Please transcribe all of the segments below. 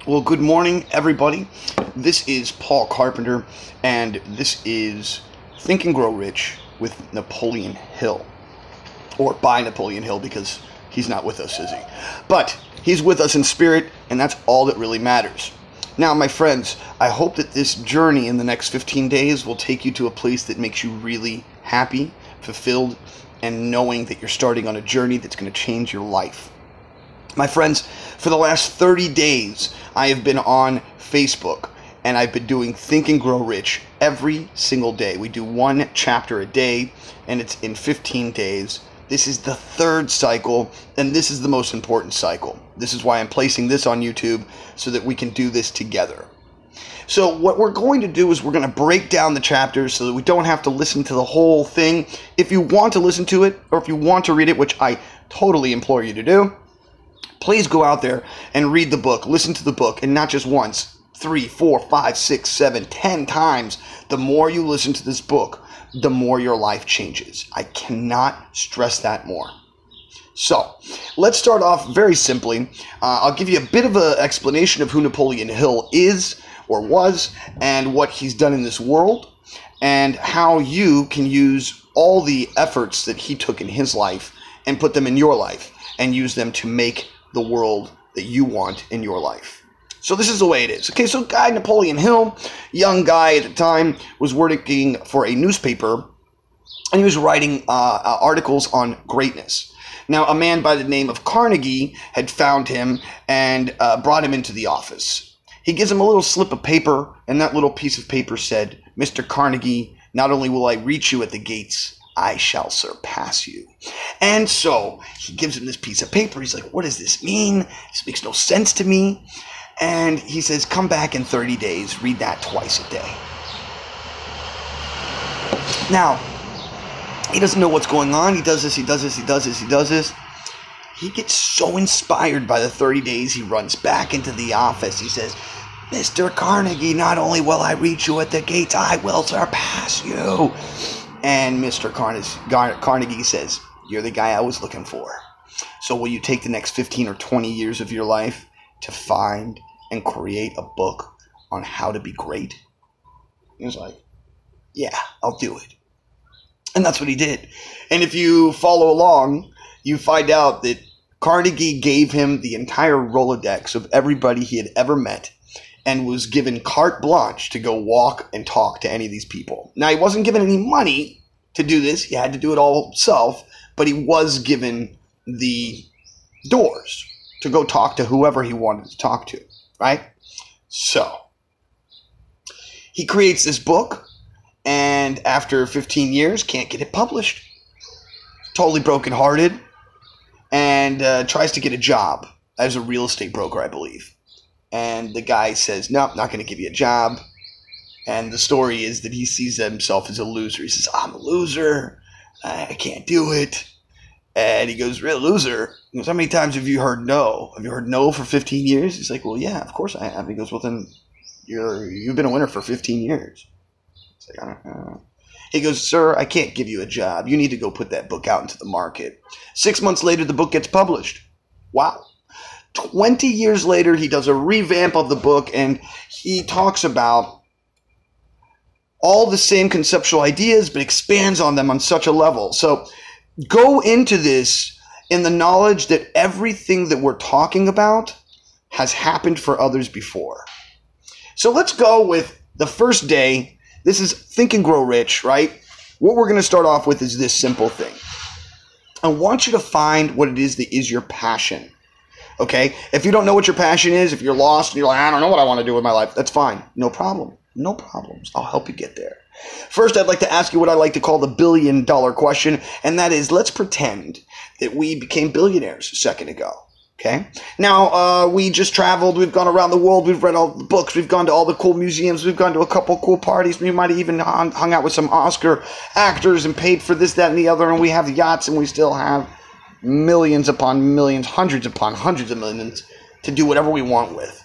Well, good morning, everybody. This is Paul Carpenter, and this is Think and Grow Rich with Napoleon Hill. Or by Napoleon Hill, because he's not with us, is he? But he's with us in spirit, and that's all that really matters. Now, my friends, I hope that this journey in the next 15 days will take you to a place that makes you really happy, fulfilled, and knowing that you're starting on a journey that's going to change your life. My friends, for the last 30 days, I have been on Facebook, and I've been doing Think and Grow Rich every single day. We do one chapter a day, and it's in 15 days. This is the third cycle, and this is the most important cycle. This is why I'm placing this on YouTube, so that we can do this together. So what we're going to do is we're going to break down the chapters so that we don't have to listen to the whole thing. If you want to listen to it, or if you want to read it, which I totally implore you to do, please go out there and read the book, listen to the book, and not just once, 3, 4, 5, 6, 7, 10 times. The more you listen to this book, the more your life changes. I cannot stress that more. So, let's start off very simply. I'll give you a bit of an explanation of who Napoleon Hill is, or was, and what he's done in this world, and how you can use all the efforts that he took in his life and put them in your life, and use them to make the world that you want in your life. So this is the way it is. Okay, so guy Napoleon Hill, young guy at the time, was working for a newspaper, and he was writing articles on greatness. Now, a man by the name of Carnegie had found him and brought him into the office. He gives him a little slip of paper, and that little piece of paper said, "Mr. Carnegie, not only will I reach you at the gates, I shall surpass you." And so he gives him this piece of paper. He's like, what does this mean? This makes no sense to me. And he says, come back in 30 days. Read that twice a day. Now, he doesn't know what's going on. He does this, he does this, he does this, he does this. He gets so inspired by the 30 days, he runs back into the office. He says, "Mr. Carnegie, not only will I reach you at the gates, I will surpass you." And Mr. Carnegie says, "You're the guy I was looking for. So will you take the next 15 or 20 years of your life to find and create a book on how to be great?" He was like, "Yeah, I'll do it." And that's what he did. And if you follow along, you find out that Carnegie gave him the entire Rolodex of everybody he had ever met, and was given carte blanche to go walk and talk to any of these people. Now, he wasn't given any money to do this. He had to do it all himself, but he was given the doors to go talk to whoever he wanted to talk to, right? So, he creates this book, and after 15 years, can't get it published. Totally brokenhearted, and tries to get a job as a real estate broker, I believe. And the guy says, "Nope, not going to give you a job." And the story is that he sees himself as a loser. He says, "I'm a loser. I can't do it." And he goes, "Real loser?" He goes, "How many times have you heard no? Have you heard no for 15 years? He's like, "Well, yeah, of course I have." He goes, "Well, then you've been a winner for 15 years. It's like, I don't know. He goes, "Sir, I can't give you a job. You need to go put that book out into the market." 6 months later, the book gets published. Wow. 20 years later, he does a revamp of the book, and he talks about all the same conceptual ideas, but expands on them on such a level. So go into this in the knowledge that everything that we're talking about has happened for others before. So let's go with the first day. This is Think and Grow Rich, right? What we're going to start off with is this simple thing. I want you to find what it is that is your passion. Okay? If you don't know what your passion is, if you're lost and you're like, "I don't know what I want to do with my life," that's fine. No problem. No problems. I'll help you get there. First, I'd like to ask you what I like to call the $1 billion question, and that is, let's pretend that we became billionaires a second ago. Okay? Now, we just traveled. We've gone around the world. We've read all the books. We've gone to all the cool museums. We've gone to a couple cool parties. We might have even hung out with some Oscar actors and paid for this, that, and the other, and we have yachts, and we still have millions upon millions, hundreds upon hundreds of millions to do whatever we want with.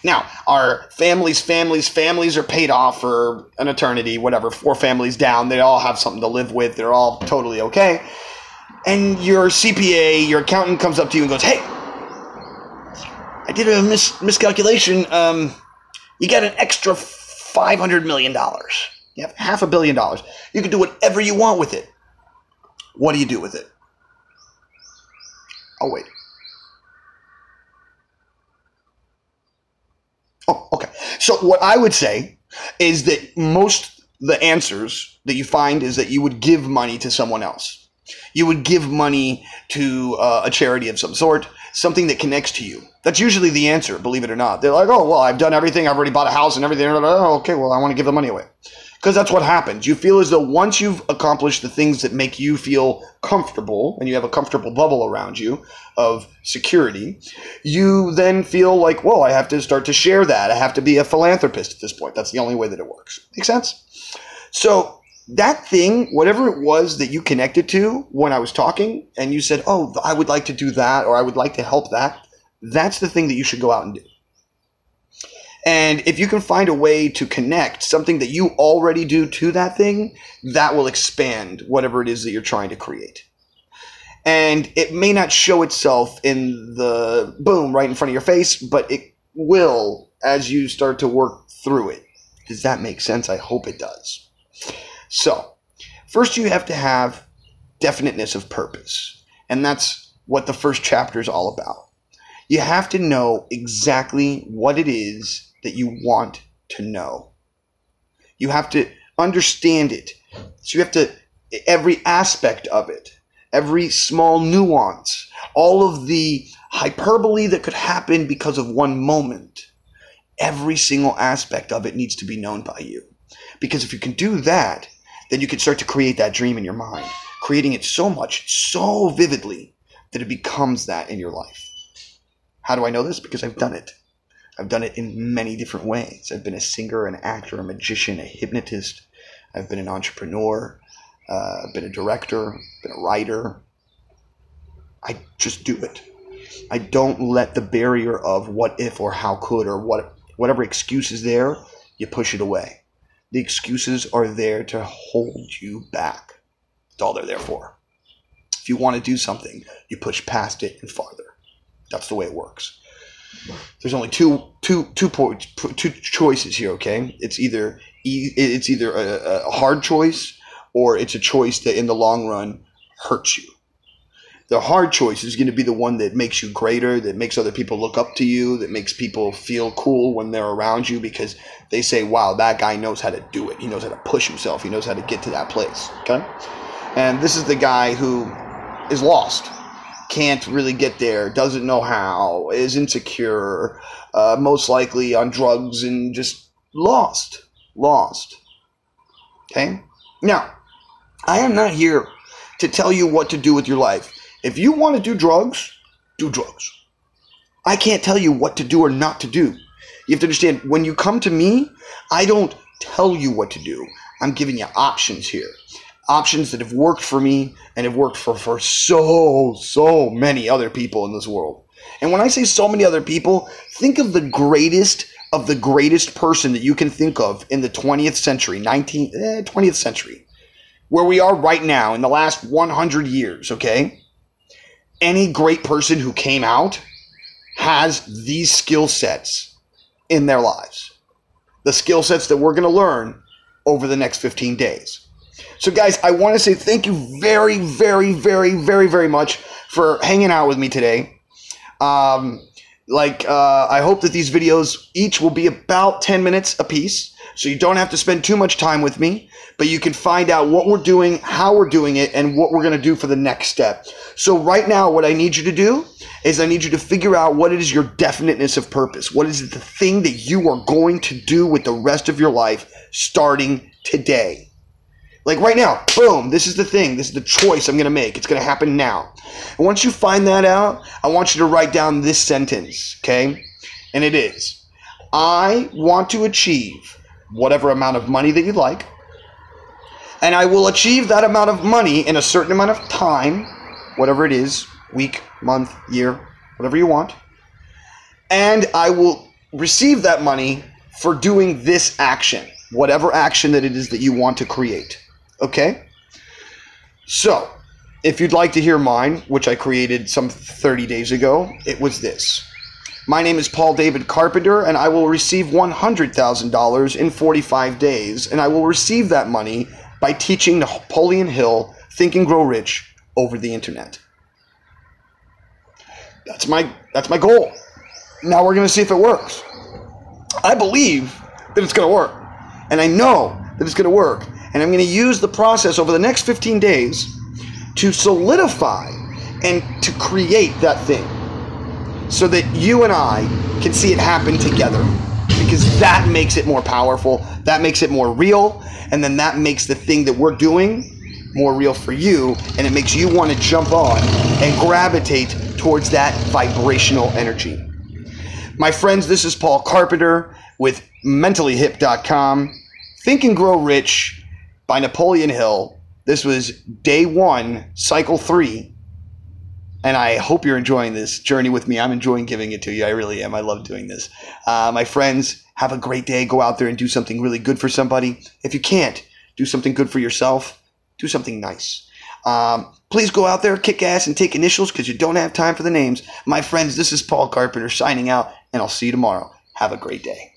Now, our families are paid off for an eternity, whatever, 4 families down. They all have something to live with. They're all totally okay. And your CPA, your accountant comes up to you and goes, hey, I did a miscalculation. You get an extra $500 million. You have $500 million. You can do whatever you want with it. What do you do with it? Oh, wait. Oh, okay. So what I would say is that the answers that you find is that you would give money to someone else. You would give money to a charity of some sort, something that connects to you. That's usually the answer, believe it or not. They're like, oh, well, I've done everything. I've already bought a house and everything. Oh, okay, well, I want to give the money away. Because that's what happens. You feel as though once you've accomplished the things that make you feel comfortable, and you have a comfortable bubble around you of security, you then feel like, well, I have to start to share that. I have to be a philanthropist at this point. That's the only way that it works. Make sense? So that thing, whatever it was that you connected to when I was talking, and you said, oh, I would like to do that, or I would like to help that, that's the thing that you should go out and do. And if you can find a way to connect something that you already do to that thing, that will expand whatever it is that you're trying to create. And it may not show itself in the boom right in front of your face, but it will as you start to work through it. Does that make sense? I hope it does. So, first you have to have definiteness of purpose. And that's what the first chapter is all about. You have to know exactly what it is that you want to know. You have to understand it. So you have to, every aspect of it, every small nuance, all of the hyperbole that could happen because of one moment, every single aspect of it needs to be known by you. Because if you can do that, then you can start to create that dream in your mind, creating it so much, so vividly, that it becomes that in your life. How do I know this? Because I've done it. I've done it in many different ways. I've been a singer, an actor, a magician, a hypnotist. I've been an entrepreneur. I've been a director, been a writer. I just do it. I don't let the barrier of what if or how could or whatever excuse is there, you push it away. The excuses are there to hold you back. That's all they're there for. If you want to do something, you push past it and farther. That's the way it works. There's only two choices here, okay? It's either a hard choice or it's a choice that in the long run hurts you. The hard choice is going to be the one that makes you greater, that makes other people look up to you, that makes people feel cool when they're around you because they say, wow, that guy knows how to do it. He knows how to push himself. He knows how to get to that place, okay? And this is the guy who is lost. Can't really get there, doesn't know how, is insecure, most likely on drugs and just lost. Okay? Now, I am not here to tell you what to do with your life. If you want to do drugs, do drugs. I can't tell you what to do or not to do. You have to understand, when you come to me, I don't tell you what to do. I'm giving you options here. Options that have worked for me and have worked for so many other people in this world. And when I say so many other people, think of the greatest person that you can think of in the 20th century, 20th century, where we are right now in the last 100 years, okay? Any great person who came out has these skill sets in their lives. The skill sets that we're going to learn over the next 15 days. So guys, I want to say thank you very much for hanging out with me today. I hope that these videos each will be about 10 minutes a piece, so you don't have to spend too much time with me, but you can find out what we're doing, how we're doing it, and what we're going to do for the next step. So right now, what I need you to do is I need you to figure out what it is your definiteness of purpose. What is the thing that you are going to do with the rest of your life starting today? Like right now, boom, this is the thing. This is the choice I'm going to make. It's going to happen now. And once you find that out, I want you to write down this sentence, okay? And it is, I want to achieve whatever amount of money that you'd like, and I will achieve that amount of money in a certain amount of time, whatever it is, week, month, year, whatever you want, and I will receive that money for doing this action, whatever action that it is that you want to create. Okay? So, if you'd like to hear mine, which I created some 30 days ago, it was this. My name is Paul David Carpenter, and I will receive $100,000 in 45 days, and I will receive that money by teaching Napoleon Hill Think and Grow Rich over the internet. That's my goal. Now we're going to see if it works. I believe that it's going to work, and I know that it's going to work, and I'm going to use the process over the next 15 days to solidify and to create that thing so that you and I can see it happen together, because that makes it more powerful, that makes it more real, and then that makes the thing that we're doing more real for you, and it makes you want to jump on and gravitate towards that vibrational energy. My friends, this is Paul Carpenter with mentallyhip.com. Think and Grow Rich by Napoleon Hill. This was day 1, cycle 3. And I hope you're enjoying this journey with me. I'm enjoying giving it to you. I really am. I love doing this. My friends, have a great day. Go out there and do something really good for somebody. If you can't do something good for yourself, do something nice. Please go out there, kick ass, and take initials because you don't have time for the names. My friends, this is Paul Carpenter signing out, and I'll see you tomorrow. Have a great day.